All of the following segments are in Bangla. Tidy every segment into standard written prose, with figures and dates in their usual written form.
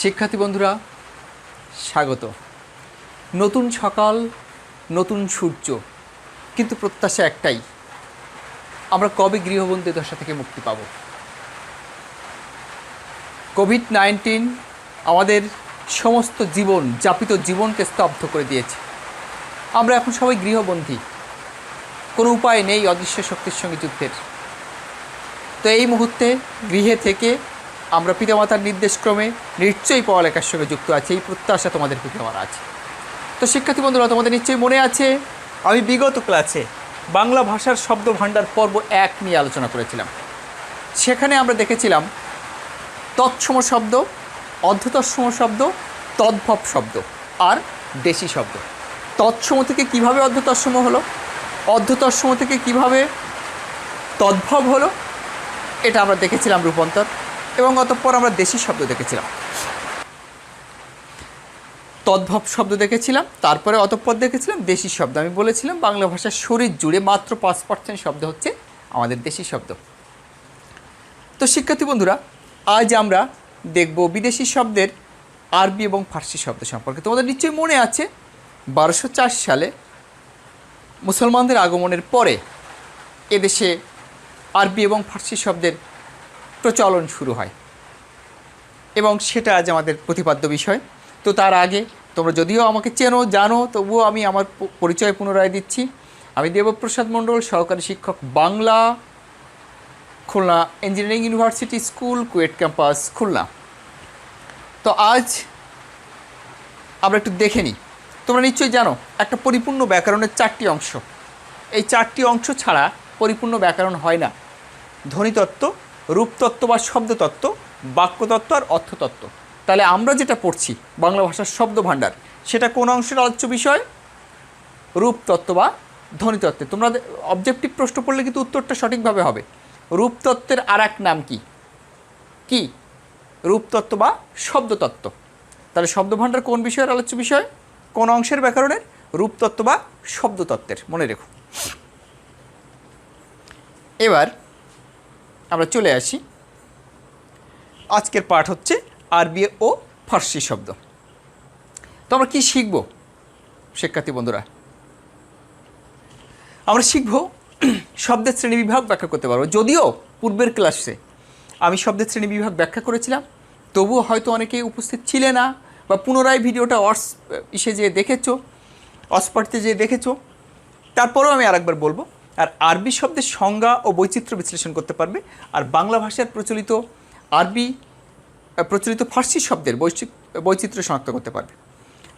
শিক্ষার্থী বন্ধুরা স্বাগত। নতুন সকাল, নতুন সূর্য, কিন্তু প্রত্যাশা একটাই, আমরা কবে গৃহবন্দী দশা থেকে মুক্তি পাব। কোভিড-19 আমাদের সমস্ত জীবন, যাপিত জীবনকে স্তব্ধ করে দিয়েছে। আমরা এখন সবাই গৃহবন্দী, কোনো উপায় নেই অদৃশ্য শক্তির সঙ্গে যুদ্ধের। তো এই মুহূর্তে গৃহে থেকে আমরা পিতামাতার নির্দেশক্রমে নিশ্চয়ই পড়ালেখার সঙ্গে যুক্ত আছে, এই প্রত্যাশা তোমাদের প্রতি আমার আছে। তো শিক্ষার্থী বন্ধুরা, তোমাদের নিশ্চয়ই মনে আছে আমি বিগত ক্লাসে বাংলা ভাষার শব্দ ভাণ্ডার পর্ব 1 নিয়ে আলোচনা করেছিলাম। সেখানে আমরা দেখেছিলাম তৎসম শব্দ, অর্ধতৎসম শব্দ, তদ্ভব শব্দ আর দেশি শব্দ। তৎসম থেকে কিভাবে অর্ধতৎসম হলো, অর্ধতৎসম থেকে কিভাবে তদ্ভব হলো, এটা আমরা দেখেছিলাম রূপান্তর, এবং অতঃপর আমরা দেশি শব্দ দেখেছিলাম, তদ্ভব শব্দ দেখেছিলাম, তারপরে অতঃপর দেখেছিলাম দেশি শব্দ। আমি বলেছিলাম বাংলা ভাষার শরীর জুড়ে মাত্র 5% শব্দ হচ্ছে আমাদের দেশি শব্দ। তো শিক্ষার্থী বন্ধুরা, আজ আমরা দেখব বিদেশি শব্দের আরবি এবং ফার্সি শব্দ সম্পর্কে। তোমাদের নিশ্চয়ই মনে আছে 1204 সালে মুসলমানদের আগমনের পরে এদেশে আরবি এবং ফার্সি শব্দের প্রচলন শুরু হয়, এবং সেটা আজ আমাদের প্রতিপাদ্য বিষয়। তো তার আগে তোমরা যদিও আমাকে চেনো, জানো, তবুও আমি আমার পরিচয় পুনরায় দিচ্ছি। আমি দেবপ্রসাদ মণ্ডল, সহকারী শিক্ষক, Bangla, Khulna engineering university school, KUET campus, Khulna. তো আজ আমরা একটু দেখে নিই। তোমরা নিশ্চয়ই জানো একটা পরিপূর্ণ ব্যাকরণের 4টি অংশ। এই 4টি অংশ ছাড়া পরিপূর্ণ ব্যাকরণ হয় না। ধ্বনিতত্ত্ব, রূপতত্ত্ব বা শব্দতত্ত্ব, বাক্যতত্ত্ব আর অর্থতত্ত্ব। তাহলে আমরা যেটা পড়ছি বাংলা ভাষার শব্দ ভাণ্ডার, সেটা কোন অংশের আলোচ্য বিষয়? রূপতত্ত্ব বা ধ্বনিতত্ত্বে। তোমরা অবজেক্টিভ প্রশ্ন পড়লে কিন্তু উত্তরটা সঠিকভাবে হবে। রূপতত্ত্বের আর এক নাম কি? কি? রূপতত্ত্ব বা শব্দতত্ত্ব। তাহলে শব্দ ভাণ্ডার কোন বিষয়ের আলোচ্য বিষয়? কোন অংশের ব্যাকরণের? রূপতত্ত্ব বা শব্দতত্ত্বের। মনে রেখো। এবার আমরা চলে আসি, আজকের পাঠ হচ্ছে আরবি ও ফার্সি শব্দ। তো আমরা কী শিখব শিক্ষার্থী বন্ধুরা? আমরা শিখব শব্দের শ্রেণীবিভাগ ব্যাখ্যা করতে পারবো। যদিও পূর্বের ক্লাসে আমি শব্দের শ্রেণীবিভাগ ব্যাখ্যা করেছিলাম, তবুও হয়তো অনেকেই উপস্থিত ছিলে না, বা পুনরায় ভিডিওটা যেয়ে দেখেছো, অসপাটিতে যেয়ে দেখেছো। তারপরেও আমি আরেকবার বলবো। আর আরবি শব্দের সংজ্ঞা ও বৈচিত্র্য বিশ্লেষণ করতে পারবে, আর বাংলা ভাষার প্রচলিত ফার্সি শব্দের বৈচিত্র্য শনাক্ত করতে পারবে।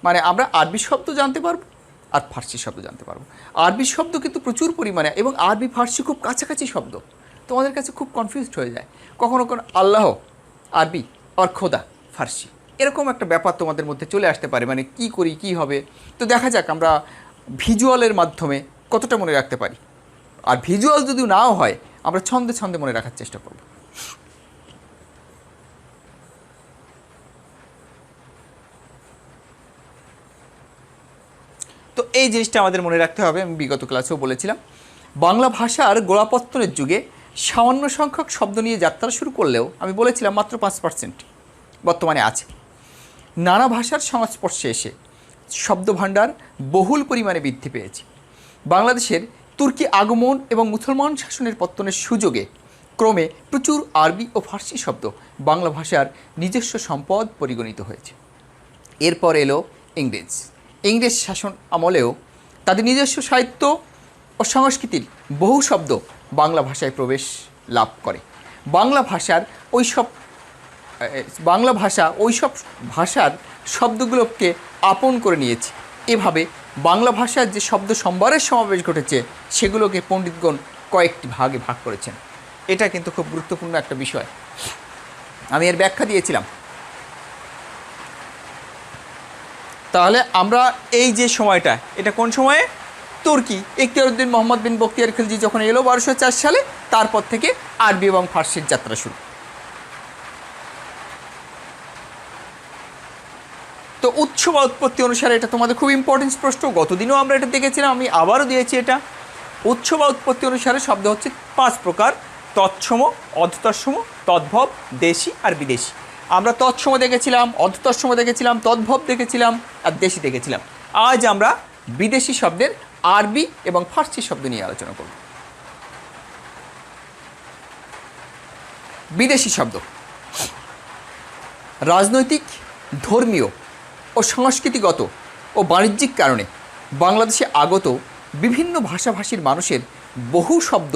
মানে আমরা আরবি শব্দ জানতে পারবো আর ফার্সি শব্দ জানতে পারবো। আরবি শব্দ কিন্তু প্রচুর পরিমাণে, এবং আরবি ফার্সি খুব কাছাকাছি শব্দ। তোমাদের কাছে খুব কনফিউজড হয়ে যায় কখনো কখনো আল্লাহ আরবি আর খোদা ফার্সি, এরকম একটা ব্যাপার তোমাদের মধ্যে চলে আসতে পারে। মানে কি করি, কি হবে? তো দেখা যাক আমরা ভিজুয়ালের মাধ্যমে কতটা মনে রাখতে পারি। আর ভিজুয়াল যদিও নাও হয়, আমরা ছন্দে ছন্দে মনে রাখার চেষ্টা করব। তো এই জিনিসটা আমাদের মনে রাখতে হবে। আমি বিগত ক্লাসেও বলেছিলাম, বাংলা ভাষার গোড়াপত্তনের যুগে সামান্য সংখ্যক শব্দ নিয়ে যাত্রা শুরু করলেও আমি বলেছিলাম মাত্র 5% বর্তমানে আছে। নানা ভাষার সংস্পর্শে এসে শব্দভাণ্ডার বহুল পরিমাণে বৃদ্ধি পেয়েছে। বাংলাদেশের তুর্কি আগমন এবং মুসলমান শাসনের পত্তনের সুযোগে ক্রমে প্রচুর আরবি ও ফার্সি শব্দ বাংলা ভাষার নিজস্ব সম্পদ পরিগণিত হয়েছে। এরপর এলো ইংরেজ শাসন আমলেও তাদের নিজস্ব সাহিত্য ও সংস্কৃতির বহু শব্দ বাংলা ভাষায় প্রবেশ লাভ করে। বাংলা ভাষা ওইসব ভাষার শব্দগুলোকে আপন করে নিয়েছে। এভাবে বাংলা ভাষার যে শব্দ সম্ভারের সমাবেশ ঘটেছে, সেগুলোকে পণ্ডিতগণ কয়েকটি ভাগে ভাগ করেছেন। এটা কিন্তু খুব গুরুত্বপূর্ণ একটা বিষয়। আমি এর ব্যাখ্যা দিয়েছিলাম। তাহলে আমরা এই যে সময়টা, এটা কোন সময়ে? তুর্কি ইখতিয়ারউদ্দিন মোহাম্মদ বিন বখতিয়ার খিলজি যখন এলো 1204 সালে, তারপর থেকে আরবি এবং ফার্সির যাত্রা শুরু। তো উৎস বা উৎপত্তি অনুসারে এটা তোমাদের খুব ইম্পর্টেন্ট প্রশ্ন। গতদিনও আমরা এটা দেখেছিলাম, আমি আবারও দিয়েছি এটা। উৎস বা উৎপত্তি অনুসারে শব্দ হচ্ছে 5 প্রকার: তৎসম, অর্ধতৎসম, তদ্ভব, দেশি আর বিদেশি। আমরা তৎসম দেখেছিলাম, অর্ধতৎসম দেখেছিলাম, তদ্ভব দেখেছিলাম আর দেশি দেখেছিলাম। আজ আমরা বিদেশি শব্দের আরবি এবং ফার্সি শব্দ নিয়ে আলোচনা করব। বিদেশি শব্দ রাজনৈতিক, ধর্মীয় ও সংস্কৃতিগত ও বাণিজ্যিক কারণে বাংলাদেশে আগত বিভিন্ন ভাষাভাষীর মানুষের বহু শব্দ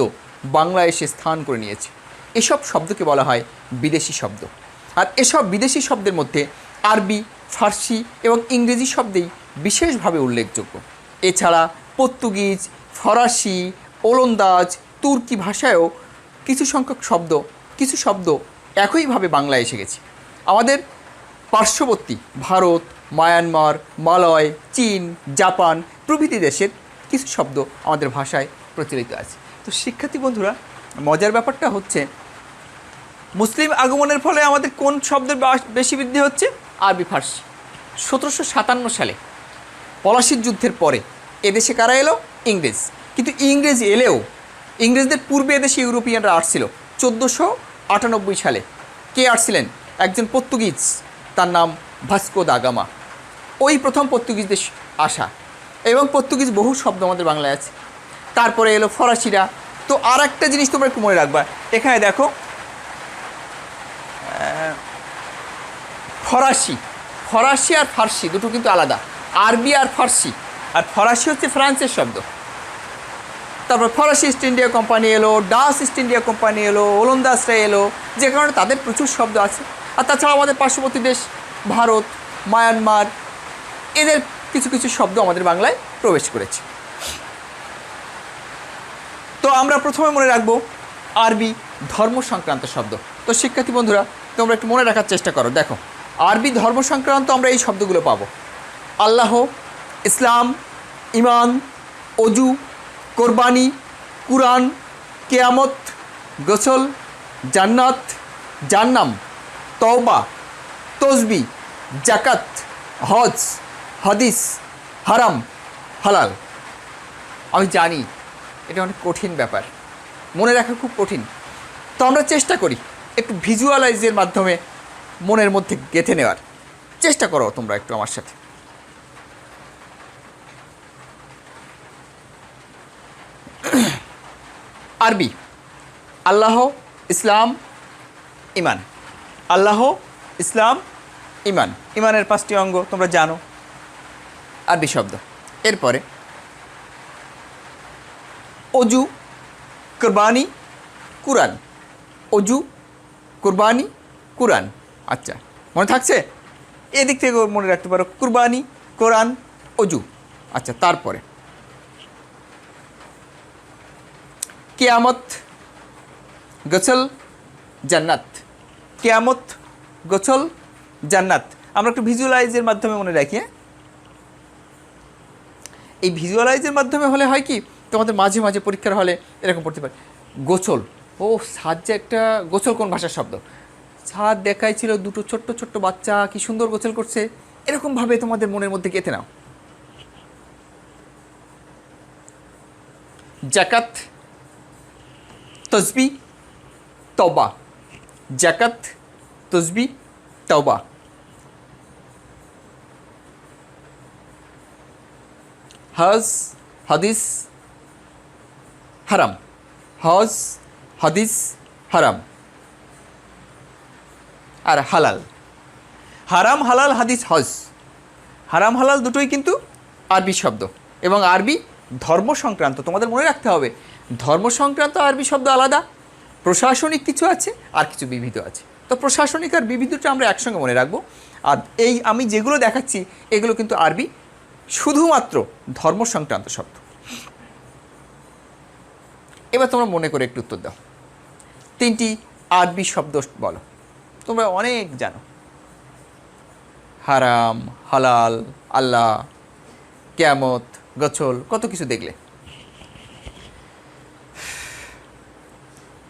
বাংলায় এসে স্থান করে নিয়েছে। এসব শব্দকে বলা হয় বিদেশি শব্দ। আর এসব বিদেশি শব্দের মধ্যে আরবি, ফার্সি এবং ইংরেজি শব্দেই বিশেষভাবে উল্লেখযোগ্য। এছাড়া পর্তুগিজ, ফরাসি, ওলন্দাজ, তুর্কি ভাষায়ও কিছু শব্দ একইভাবে বাংলায় এসে গেছে। আমাদের পার্শ্ববর্তী ভারত, মায়ানমার, মালয়, চীন, জাপান প্রভৃতি দেশের কিছু শব্দ আমাদের ভাষায় প্রচলিত আছে। তো শিক্ষার্থী বন্ধুরা, মজার ব্যাপারটা হচ্ছে মুসলিম আগমনের ফলে আমাদের কোন শব্দের বেশি বৃদ্ধি হচ্ছে? আরবি, ফার্সি। 1757 সালে পলাশির যুদ্ধের পরে এদেশে কারা এলো? ইংরেজ। কিন্তু ইংরেজ এলেও ইংরেজদের পূর্বে এদেশে ইউরোপিয়ানরা আসছিল 1498 সালে। কে আসছিলেন? একজন পর্তুগিজ, তার নাম ভাস্কো দা গামা। ওই প্রথম পর্তুগিজদের আসা, এবং পর্তুগিজ বহু শব্দ আমাদের বাংলায় আছে। তারপরে এলো ফরাসিরা। তো আর একটা জিনিস তোমরা একটু মনে রাখবা, এখানে দেখো ফরাসি আর ফার্সি দুটো কিন্তু আলাদা। আরবি আর ফার্সি, আর ফরাসি হচ্ছে ফ্রান্সের শব্দ। তারপর ফরাসি ইস্ট ইন্ডিয়া কোম্পানি এলো, ডাচ ইস্ট ইন্ডিয়া কোম্পানি এলো, ওলন্দাজরা এলো, যে কারণে তাদের প্রচুর শব্দ আছে। আর তাছাড়া আমাদের পার্শ্ববর্তী দেশ ভারত, মায়ানমার, এদের কিছু কিছু শব্দ আমাদের বাংলায় প্রবেশ করেছে। তো আমরা প্রথমে মনে রাখবো আরবি ধর্ম সংক্রান্ত শব্দ। তো শিক্ষার্থী বন্ধুরা, তোমরা একটু মনে রাখার চেষ্টা করো। দেখো, আরবি ধর্ম সংক্রান্ত আমরা এই শব্দগুলো পাবো: আল্লাহ, ইসলাম, ইমান, অজু, কোরবানি, কুরআন, কেয়ামত, গোসল, জান্নাত, জান্নাম, তওবা, তসবি, জাকাত, হজ, হাদিস, হারাম, হালাল। আমি জানি এটা অনেক কঠিন ব্যাপার, মনে রাখা খুব কঠিন। তো আমরা চেষ্টা করি একটু ভিজুয়ালাইজের মাধ্যমে মনের মধ্যে গেঁথে নেওয়ার চেষ্টা করো তোমরা একটু আমার সাথে। আরবি: আল্লাহ, ইসলাম, ইমান। আল্লাহ, ইসলাম, ইমান। ইমানের 5টি অঙ্গ তোমরা জানো, আরবি শব্দ। এরপরে অজু, কোরবানি, কুরআন। অজু, কোরবানি, কুরআন। আচ্ছা, মনে থাকছে? এদিক থেকে মনে রাখতে পারো, কুরবানি, কোরআন, অজু। আচ্ছা, তারপরে কিয়ামত, গোসল, জান্নাত। কিয়ামত, গোসল, জান্নাত। আমরা একটু ভিজুয়ালাইজের মাধ্যমে মনে রাখি। এই ভিজুয়ালাইজের মাধ্যমে হলে হয় কি, তোমাদের মাঝে মাঝে পরীক্ষার হলে এরকম পড়তে পারে, গোসল। ও সাদ, যে একটা গোসল কোন ভাষার শব্দ? সাদ দেখাইছিল দুটো ছোট্ট ছোট্ট বাচ্চা, কি সুন্দর গোসল করছে। এরকমভাবে তোমাদের মনের মধ্যে গেঁথে নাও। জাকাত, তসবি, তওবা। জাকাত, তসবি, তওবা। হজ, হাদিস, হারাম। হজ, হাদিস, হারাম। আর হালাল। হারাম, হালাল, হাদিস, হজ। হারাম হালাল দুটোই কিন্তু আরবি শব্দ, এবং আরবি ধর্ম সংক্রান্ত। তোমাদের মনে রাখতে হবে, ধর্ম সংক্রান্ত আরবি শব্দ আলাদা, প্রশাসনিক কিছু আছে, আর কিছু বিবিধ আছে। তো প্রশাসনিক আর বিবিধটা আমরা একসঙ্গে মনে রাখবো। আর এই আমি যেগুলো দেখাচ্ছি এগুলো কিন্তু আরবি শুধুমাত্র ধর্ম সংক্রান্ত শব্দ। এবার তোমরা মনে করে একটু উত্তর দাও। 3টি আরবি শব্দ বলো, তোমরা অনেক জানো। হারাম, হালাল, আল্লাহ, কিয়ামত, গোসল, কত কিছু দেখলে।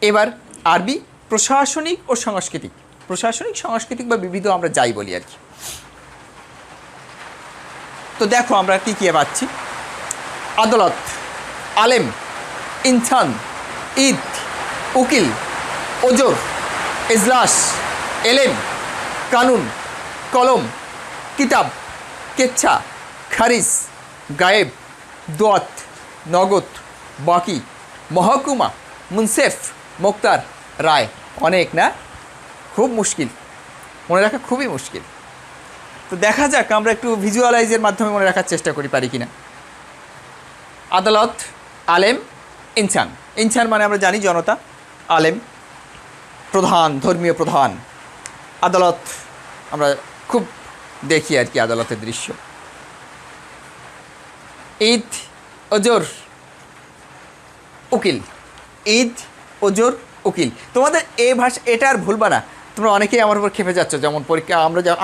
এবার আরবি প্রশাসনিক ও সাংস্কৃতিক। প্রশাসনিক, সাংস্কৃতিক বা বিবিধ আমরা যাই বলি আর কি। তো দেখো আমরা কী কী পাচ্ছি: আদালত, আলেম, ইনসান, ঈদ, উকিল, ওজর, এজলাস, এলেম, কানুন, কলম, কিতাব, কেচ্ছা, খারিজ, গায়েব, দোয়াত, নগদ, বাকি, মহকুমা, মুনসেফ, মোক্তার, রায়। অনেক না? খুব মুশকিল, মনে রাখা খুবই মুশকিল। তো দেখা যাক আমরা একটু ভিজুয়ালাইজের মাধ্যমে মনে রাখার চেষ্টা করি, পারি কিনা। আদালত, আলেম, ইনসান। ইনসান মানে আমরা জানি জনতা, আলেম প্রধান, ধর্মীয় প্রধান। আদালত আমরা খুব দেখি আর কি, আদালতের দৃশ্য। ঈদ, ওজোর, উকিল। ঈদ, ওজোর, উকিল। তোমাদের এই ভাষা এটা আর ভুলবা না। তোমরা অনেকেই আমার উপর খেপে যাচ্ছ, যেমন পরীক্ষা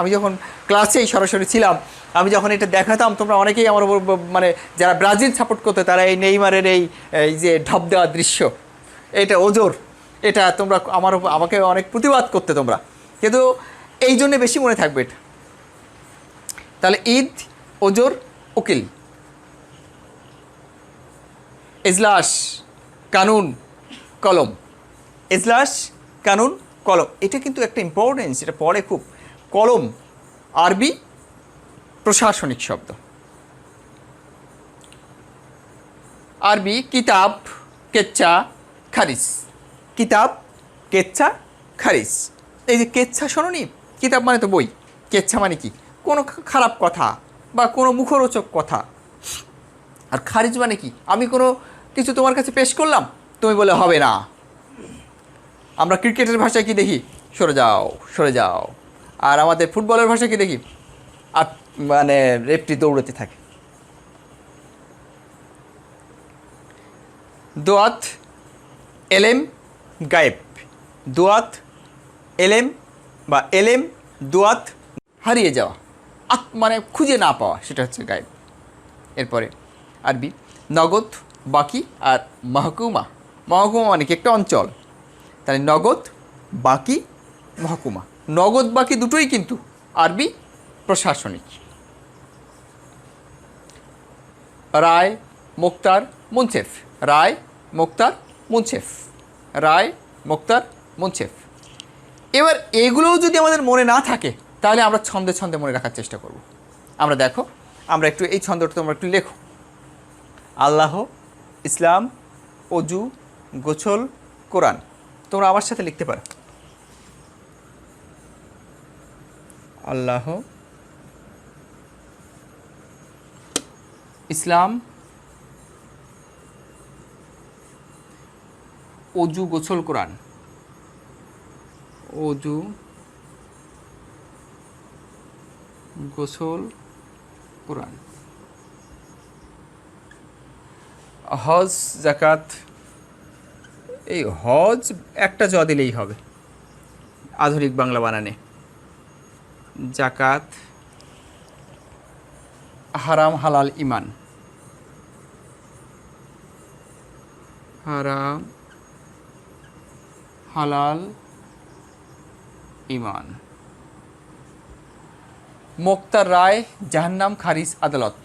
আমি যখন ক্লাসেই সরাসরি ছিলাম, আমি যখন এটা দেখাতাম, তোমরা অনেকেই আমার উপর মানে যারা ব্রাজিল সাপোর্ট করতে, তারা এই নেইমারের এই যে ঢপ দেওয়ার দৃশ্য, এটা ওজোর, এটা তোমরা আমাকে অনেক প্রতিবাদ করতে তোমরা, কিন্তু এই জন্যে বেশি মনে থাকবে এটা। তাহলে ঈদ, ওজোর, উকিল। এজলাস, কানুন, কলম। এজলাস, কানুন, কলম, এটা কিন্তু একটা ইম্পর্টেন্স, এটা পড়ে খুব। কলম আরবি প্রশাসনিক শব্দ। আরবি কিতাব, কেচ্ছা, খারিজ। কিতাব, কেচ্ছা, খারিজ। এই যে কেচ্ছা শোনোনি, কিতাব মানে তো বই, কেচ্ছা মানে কি, কোনো খারাপ কথা বা কোনো মুখরোচক কথা। আর খারিজ মানে কি, আমি কোনো কিছু তোমার কাছে পেশ করলাম, তুমি বলে হবে না। আমরা ক্রিকেটের ভাষায় কি দেখি, সরে যাও সরে যাও। আর আমাদের ফুটবলের ভাষায় কি দেখি, আর মানে রেফরি দৌড়তে থাকে। দোয়াত, এলেম, গায়েব। দোয়াত, এলেম বা এলেম, দোয়াত, হারিয়ে যাওয়া, মানে খুঁজে না পাওয়া, সেটা হচ্ছে গায়েব। এরপরে আরবি নগদ, বাকি আর মহকুমা। মহকুমা মানে কি, একটা অঞ্চল। তাহলে নগদ, বাকি, মহকুমা। নগদ বাকি দুটোই কিন্তু আরবি প্রশাসনিক। রায়, মোক্তার, মুনসেফ। রায়, মোক্তার, মুনসেফ। রায়, মোক্তার, মুনসেফ। এবার এগুলোও যদি আমাদের মনে না থাকে, তাহলে আমরা ছন্দে ছন্দে মনে রাখার চেষ্টা করব। আমরা দেখো, আমরা একটু এই ছন্দটা তোমরা একটু লেখো। আল্লাহ, ইসলাম, অজু, গোছল, কোরআন। তোমরা আমার সাথে লিখতে পারো। আল্লাহ, ইসলাম, অজু, গোছল, কোরআন। অজু, গোছল, কোরআন। হজ, জাকাত। এই হজ একটা জ দিলেই হবে আধুনিক বাংলা বানানে। জাকাত, হারাম, হালাল, ইমান। হারাম, হালাল, ইমান। মোক্তার, রায়, জাহান্নাম, খারিজ, আদালত।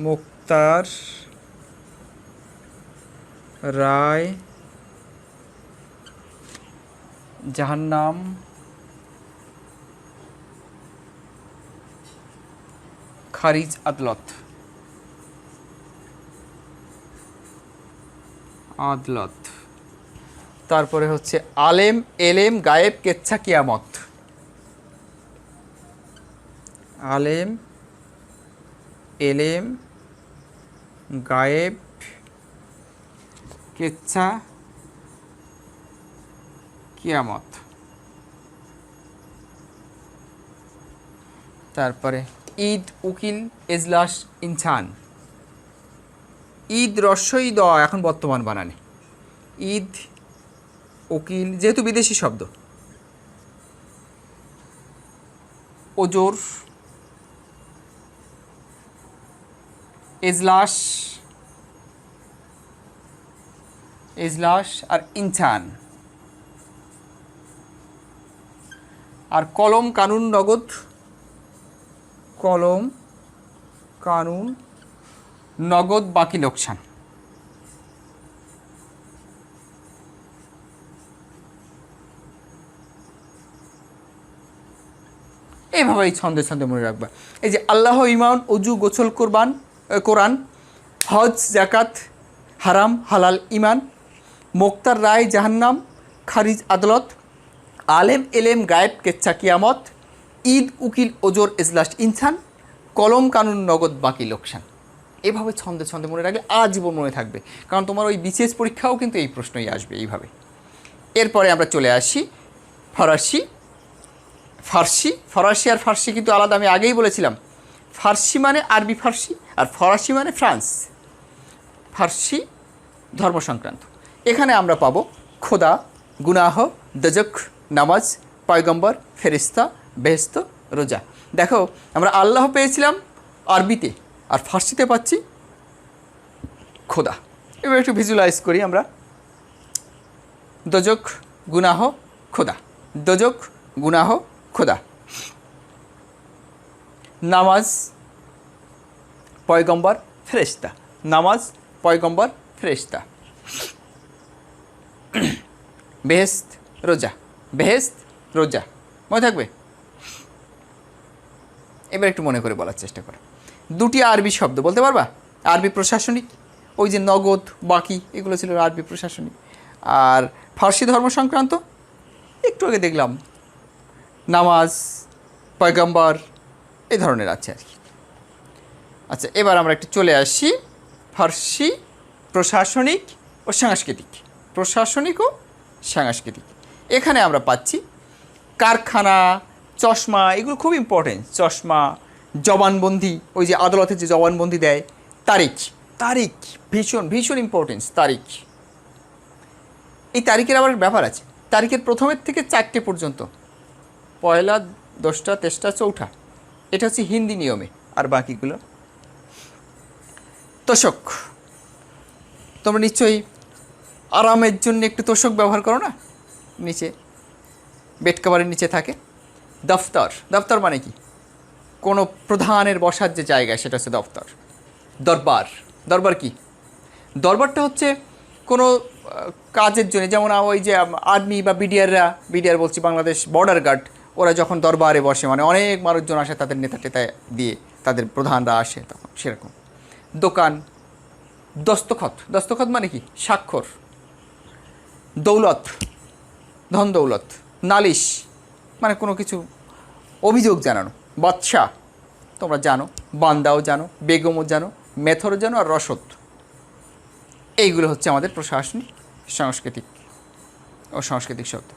মোক্তার, রায়, জাহান্নাম, খারিজ, আদালত। আদালত। তারপরে হচ্ছে আলেম, এলেম, গায়েব, কেচ্ছা, কিয়ামত। আলেম, এলেম, গায়েব, কেচ্ছা, কিয়ামত। তারপরে ঈদ, উকিল, এজলাস, ইনসান। ঈদ রস্বই দ এখন বর্তমান বানানে। ঈদ, উকিল যেহেতু বিদেশি শব্দ। ওজোর, এজলাস, এজলাস আর ইনসান। আর কলম, কানুন, নগদ। কলম, কানুন, নগদ, বাকি, লোকসান। এইভাবেই ছন্দে ছন্দে মনে রাখবা। এই যে আল্লাহ, ইমান, অজু, গোসল, কোরআন, হজ, জাকাত, হারাম হালাল, ইমান, মোক্তার রায়, জাহান্নাম, খারিজ আদালত, আলেম এলেম, গায়েব, কেচ্ছা, কিয়ামত, ঈদ, উকিল, ওজোর, এজলাস, ইনসান, কলম, কানুন, নগদ, বাকি, লোকসান। এভাবে ছন্দে ছন্দে মনে রাখলে আজীবন মনে থাকবে, কারণ তোমার ওই বিসিএস পরীক্ষাও কিন্তু এই প্রশ্নই আসবে এইভাবে। এরপরে আমরা চলে আসি ফরাসি। ফরাসি আর ফার্সি কিন্তু আলাদা, আমি আগেই বলেছিলাম। ফার্সি মানে আরবি ফার্সি, আর ফরাসি মানে ফ্রান্স। ফার্সি ধর্ম সংক্রান্ত। এখানে আমরা পাবো খোদা, গুনাহ, দজক, নামাজ, পয়গম্বর, ফেরিস্তা, বেহেস্ত, রোজা। দেখো আমরা আল্লাহ পেয়েছিলাম আরবিতে, আর ফার্সিতে পাচ্ছি খোদা। এবার একটু ভিজুয়ালাইজ করি আমরা। দজক, গুনাহ, খোদা। দজক, গুনাহ, খোদা। নামাজ, পয়গম্বর, ফেরেশতা। নামাজ, পয়গম্বর, ফেরেশতা। বেহেস্ত, রোজা। বেহেস্ত, রোজা। মনে থাকবে? এবার একটু মনে করে বলার চেষ্টা করো। দুটি আরবি শব্দ বলতে পারবা? আরবি প্রশাসনিক, ওই যে নগদ, বাকি, এগুলো ছিল আরবি প্রশাসনিক। আর ফার্সি ধর্ম সংক্রান্ত একটু আগে দেখলাম, নামাজ, পয়গম্বর, এই ধরনের আছে আর কি। আচ্ছা, এবার আমরা একটু চলে আসি ফার্সি প্রশাসনিক ও সাংস্কৃতিক। প্রশাসনিক ও সাংস্কৃতিক। এখানে আমরা পাচ্ছি কারখানা, চশমা, এগুলো খুব ইম্পর্টেন্ট। চশমা, জবানবন্দি, ওই যে আদালতে যে জবানবন্দি দেয়, তারিখ। তারিখ ভীষণ ভীষণ ইম্পর্টেন্স। তারিখ, এই তারিখের আবার ব্যাপার আছে। তারিখের প্রথমের থেকে 4টে পর্যন্ত, পয়লা, দোসরা, তেসরা, চৌঠা, এটা হচ্ছে হিন্দি নিয়মে, আর বাকিগুলো তোষক। তোমরা নিশ্চয়ই আরামের জন্য একটু তোষক ব্যবহার করো না, নিচে বেড কাভারের নিচে থাকে। দফতর, দফতর মানে কি? কোনো প্রধানের বসার যে জায়গা, সেটা হচ্ছে দফতর। দরবার, দরবার কি? দরবারটা হচ্ছে কোনো কাজের জন্য, যেমন ওই যে আর্মি বা বিডিআর বলছি, বাংলাদেশ বর্ডার গার্ড, ওরা যখন দরবারে বসে, মানে অনেক মানুষজন আসে, তাদের নেতা টেতা দিয়ে তাদের প্রধানরা আসে, তখন সেরকম। দোকান, দস্তখত, দস্তখত মানে কি? স্বাক্ষর। দৌলত, ধন দৌলত। নালিশ মানে কোনো কিছু অভিযোগ জানানো। বাদশা তোমরা জানো, বান্দাও জানো, বেগমও জানো, মেথরও জানো, আর রসদ। এইগুলো হচ্ছে আমাদের প্রশাসনিক, সাংস্কৃতিক ও সাংস্কৃতিক শব্দ।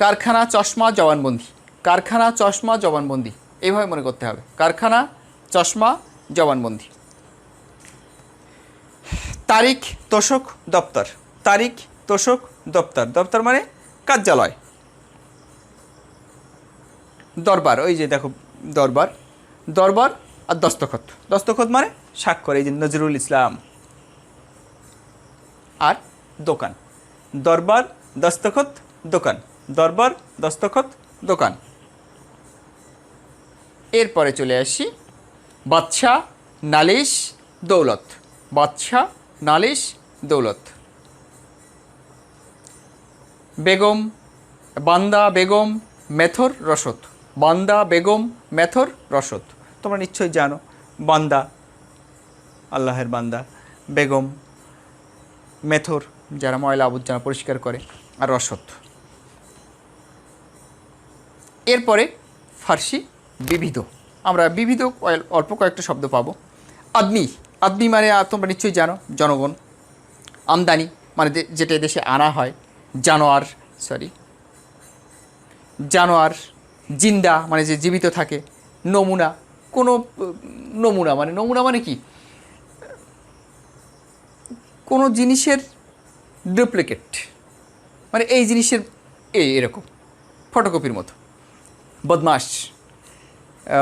কারখানা, চশমা, জবানবন্দি। কারখানা, চশমা, জবানবন্দি, এইভাবে মনে করতে হবে। কারখানা, চশমা, জবানবন্দি। তারিখ, তোষক, দপ্তর। তারিখ, তোষক, দপ্তর। দপ্তর মানে কার্যালয়। দরবার, ওই যে দেখো দরবার। দরবার আর দস্তখত। দস্তখত মানে স্বাক্ষর, এই যে নজরুল ইসলাম। আর দোকান, দরবার, দস্তখত, দোকান। দরবার, দস্তখত, দোকান। এরপরে চলে আসি বাদশা, নালিশ, দৌলত। বাদশা, নালিশ, দৌলত। বেগম, বান্দা, বেগম, মেথর, রসদ। বান্দা, বেগম, মেথর, রসদ। তোমরা নিশ্চয়ই জানো, বান্দা আল্লাহের বান্দা, বেগম, মেথর যারা ময়লা আবর্জনা পরিষ্কার করে, আর রসদ। এরপরে ফার্সি বিবিধ। আমরা বিবিধ অল্প কয়েকটা শব্দ পাবো। আদমি, আদমি মানে তোমরা নিশ্চয়ই জানো, জনগণ। আমদানি মানে যেটা দেশে আনা হয়। জানোয়ার, জানোয়ার। জিন্দা মানে যে জীবিত থাকে। নমুনা, কোনো নমুনা মানে কি? কোনো জিনিসের ডুপ্লিকেট, মানে এই জিনিসের এরকম ফটোকপির মতো। বদমাশ,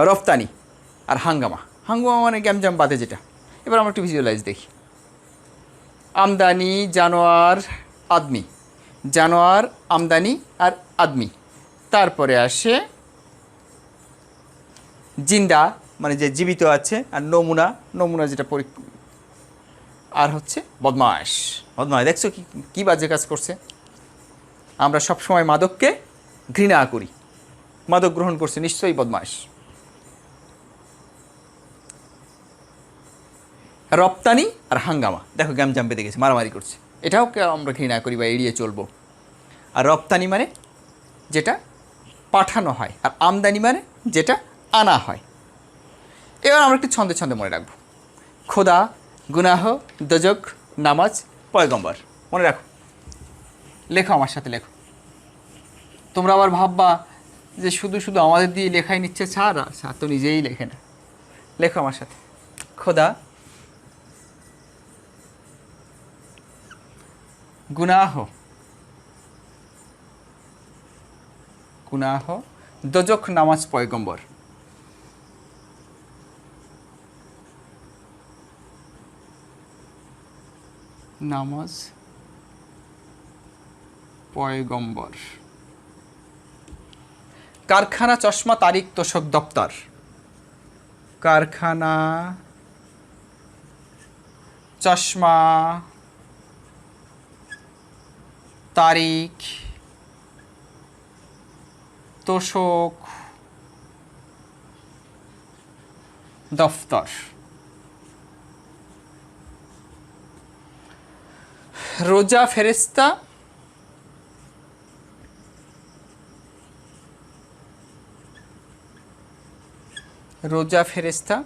রফতানি, আর হাঙ্গামা। হাঙ্গামা মানে গ্যামজাম বাদে যেটা। এবার আমরা একটু ভিজুয়ালাইজ দেখি। আমদানি, জানোয়ার, আদমি। জানোয়ার, আমদানি, আর আদমি। তারপরে আসে জিন্দা মানে যে জীবিত আছে, আর নমুনা, নমুনা যেটা আর হচ্ছে বদমাশ। বদমাশ দেখছো কি বাজে কাজ করছে। আমরা সবসময় মাদককে ঘৃণা করি, মাদক গ্রহণ করছে, নিশ্চয়ই বদমাশ। রপ্তানি আর হাঙ্গামা, দেখো গ্যামজাম বেঁধে গেছে, মারামারি করছে, এটাও আমরা ঘৃণা করি বা এড়িয়ে চলবো। আর রপ্তানি মানে যেটা পাঠানো হয়, আর আমদানি মানে যেটা আনা হয়। এবার আমরা একটু ছন্দে ছন্দে মনে রাখবো। খোদা, গুনাহ, দোজখ, নামাজ, পয়গম্বর। মনে রাখো, লেখো আমার সাথে, লেখো। তোমরা আবার ভাববা যে শুধু শুধু আমাদের দিয়ে লেখাই নিচ্ছে, ছাড় তো নিজেই লেখে না। লেখো আমার সাথে। খোদা, গুনাহ, গুনাহ, দোজখ, নামাজ, পয়গম্বর। নামাজ, পয়গম্বর। কারখানা, চশমা, তারিখ, তোষক, দপ্তর। কারখানা, চশমা, তারিখ, তোষক, দফতর। রোজা, ফেরেশতা, রোজা, ফেরেশতা,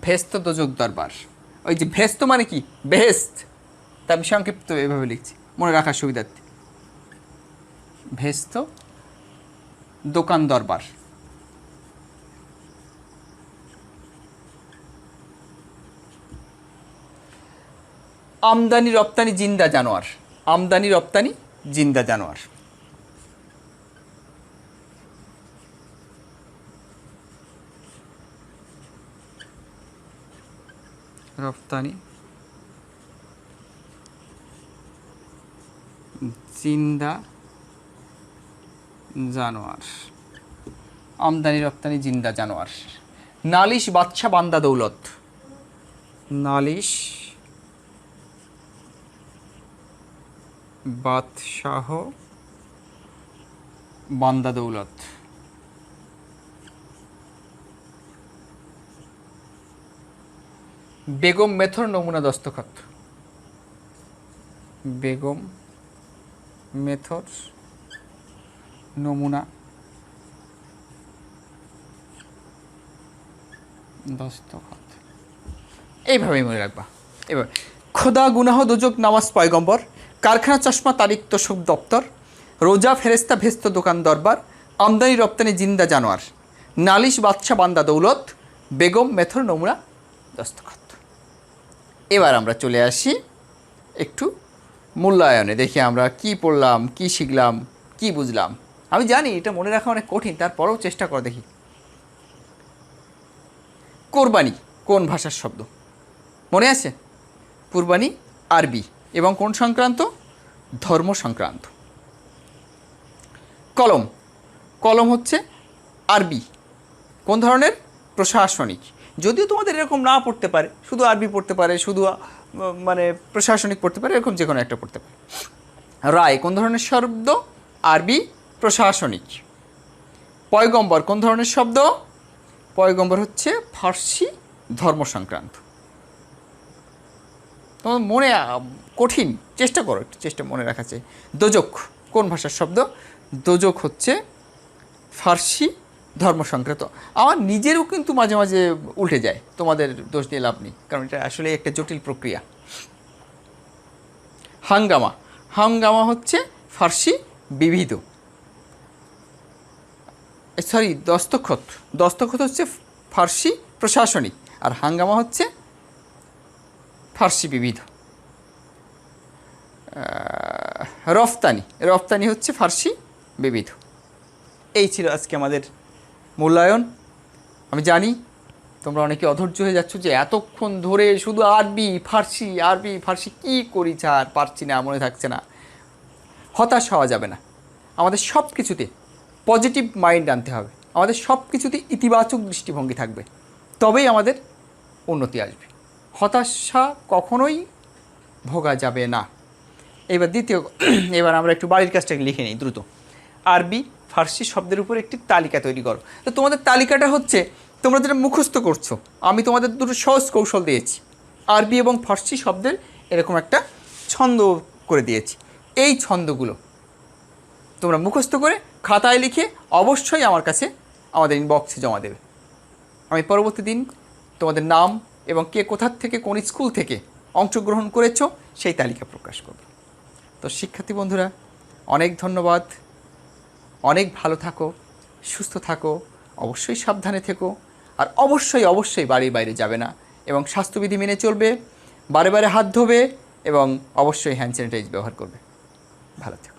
ভেস্ত, দোজক, দরবার। ওই যে ভেস্ত মানে কি, বেহেস্ত, তা আমি সংক্ষিপ্ত এভাবে লিখছি মনে রাখার সুবিধার্থে। ভেস্ত, দোকান, দরবার। আমদানি, রপ্তানি, জিন্দা জানোয়ার। আমদানি, রপ্তানি, জিন্দা জানোয়ার। রপ্তানি, জিন্দা জানোয়ার। আমদানি, রপ্তানি, জিন্দা জানোয়ার। নালিশ, বাদশা, বান্দা, দৌলত। নালিশ, বাদশাহ, বান্দা, দৌলত। বেগম, মেথর, নমুনা, দস্তখত। বেগম, মেথর, নমুনা, দস্তখত। এইভাবেই মনে রাখবা। এবার খোদা, গুনাহ, দোজখ, নামাজ, পয়গম্বর। কারখানা, চশমা, তারিখ, তোষক, দপ্তর। রোজা, ফেরেশতা, ভেস্ত, দোকান, দরবার। আমদানি, রপ্তানি, জিন্দা জানোয়ার। নালিশ, বাদশা, বান্দা, দৌলত। বেগম, মেথর, নমুনা, দস্তখত। এবার আমরা চলে আসি একটু মূল্যায়নে। দেখি আমরা কি পড়লাম, কি শিখলাম, কি বুঝলাম। আমি জানি এটা মনে রাখা অনেক কঠিন, তারপরেও চেষ্টা করে দেখি। কোরবানি কোন ভাষার শব্দ মনে আছে? কুরবানি আরবি এবং কোন সংক্রান্ত? ধর্ম সংক্রান্ত। কলম, কলম হচ্ছে আরবি, কোন ধরনের? প্রশাসনিক। যদিও তোমাদের এরকম না পড়তে পারে, শুধু আরবি পড়তে পারে, শুধু মানে প্রশাসনিক পড়তে পারে, এরকম যে কোনো একটা পড়তে পারে। রায় কোন ধরনের শব্দ? আরবি, প্রশাসনিক। পয়গম্বর কোন ধরনের শব্দ? পয়গম্বর হচ্ছে ফার্সি, ধর্ম সংক্রান্ত। তোমার মনে কঠিন, চেষ্টা করো, একটু চেষ্টা মনে রাখা চাই। দোজখ কোন ভাষার শব্দ? দোজখ হচ্ছে ফার্সি, ধর্ম সংক্রান্ত। আমার নিজেরও কিন্তু মাঝে মাঝে উল্টে যায়, তোমাদের দোষ দিয়ে লাভ নেই, কারণ এটা আসলে একটা জটিল প্রক্রিয়া। হাঙ্গামা, হাঙ্গামা হচ্ছে ফার্সি, বিবিধ। সরি, দস্তখত, দস্তখত হচ্ছে ফার্সি, প্রশাসনিক, আর হাঙ্গামা হচ্ছে ফার্সি, বিবিধ। রফতানি, রফতানি হচ্ছে ফার্সি, বিবিধ। এই ছিল আজকে আমাদের মূল্যায়ন। আমি জানি তোমরা অনেকে অধৈর্য হয়ে যাচ্ছ যে এতক্ষণ ধরে শুধু আরবি ফার্সি, আরবি ফার্সি, কী করি ছাড়, পারছি না, মনে থাকছে না। হতাশ হওয়া যাবে না। আমাদের সব কিছুতে পজিটিভ মাইন্ড আনতে হবে, আমাদের সব কিছুতে ইতিবাচক দৃষ্টিভঙ্গি থাকবে, তবেই আমাদের উন্নতি আসবে। হতাশা কখনোই ভোগা যাবে না। এবার দ্বিতীয়, এবার আমরা একটু বাড়ির কাজটাকে লিখে নিই দ্রুত। আরবি ফার্সি শব্দের উপর একটি তালিকা তৈরি করো। তো তোমাদের তালিকাটা হচ্ছে তোমরা যেটা মুখস্থ করছো, আমি তোমাদের দুটো সহজ কৌশল দিয়েছি। আরবি এবং ফার্সি শব্দের এরকম একটা ছন্দ করে দিয়েছি। এই ছন্দগুলো তোমরা মুখস্থ করে খাতায় লিখে অবশ্যই আমার কাছে আমাদের ইনবক্সে জমা দেবে। আমি পরবর্তী দিন তোমাদের নাম এবং কে কোথার থেকে কোন স্কুল থেকে অংশগ্রহণ করেছো সেই তালিকা প্রকাশ করব। তো শিক্ষার্থী বন্ধুরা, অনেক ধন্যবাদ। অনেক ভালো থাকো, সুস্থ থাকো, অবশ্যই সাবধানে থেকো, আর অবশ্যই অবশ্যই বাড়ির বাইরে যাবে না এবং স্বাস্থ্যবিধি মেনে চলবে, বারে বারে হাত ধোবে এবং অবশ্যই হ্যান্ড স্যানিটাইজ ব্যবহার করবে। ভালো থেকো।